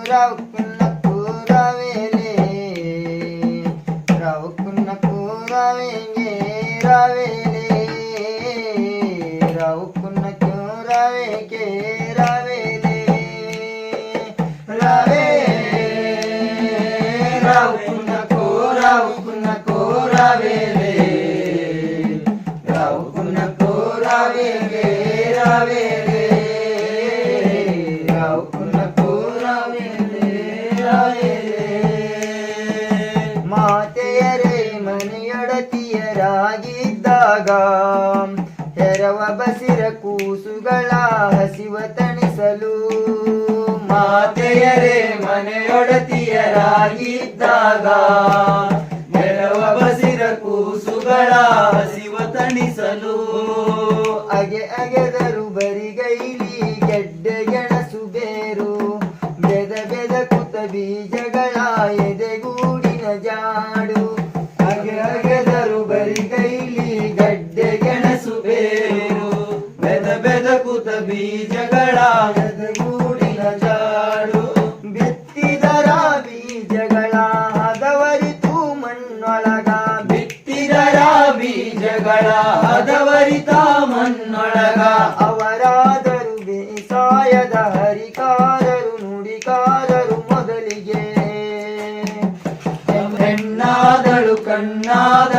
ರೌಕುನ್ನಕ್ಕು ರವೇಲೆ ರೌಕುನ್ನಕ್ಕು ರವೆಗೆ ರವೇಲೆ ರೌಕುನ್ನಕ್ಕು ರವೆಗೆ ರವೇಲೆ ರವೇ ರೌಕುನ್ನಕ್ಕು ರೌಕುನ್ನಕ್ಕು ರವೇಲೆ ರೌಕುನ್ನಕ್ಕು ರವೆಗೆ ರವೇಲೆ ರೌಕುನ್ನಕ್ಕು ರವೇಲೆ ರವೇಲೆ ಮಾತೆಯರೇ ಮನೆಯೊಡತಿಯರಾಗಿದ್ದಾಗ ಹೆರವ ಬಸಿರ ಕೂಸುಗಳ ಹಸಿವ ತಣಿಸಲು ಮಾತೆಯರೇ ಮನೆಯೊಡತಿಯರಾಗಿದ್ದಾಗ ಹೆರವ ಬಸಿರ ಕೂಸುಗಳ ಹಸಿವ ತಣಿಸಲು ಅಗೆ ಅಗೆದರು ಬರಿಗೈಲಿ ಗೆಡ್ಡೆ ಗೆಣಸು ಬೇರು ಬೆದ ಬೆದ ಕುತ ಬೀಜಗಳ ಎದೆಗೂಡಿನ ಜಾಡು ಅಗೆ ಅಗೆದರು ಬರಿಗೈಲಿ ಗಡ್ಡೆ ಗೆಣಸು ಬೇರು ಬೆದ ಬೆದ ಕುತ ಬೀಜಗಳ ಎದೆಗೂಡಿನ ಜಾಡು ಬಿತ್ತಿದರ ಬೀಜಗಳ ಹದವರಿತು ಮಣ್ಣೊಳಗ ಬಿತ್ತಿದರ ಬೀಜಗಳ ಹದವರಿತ ಮಣ್ಣೊಳಗ ಅವರಾದರು ಬೇಸಾಯದ ಹರಿಕಾರರು ನುಡಿಕಾರರು ಮೊದಲಿಗೆ ಹೆಣ್ಣಾದಳು ಕಣ್ಣಾದ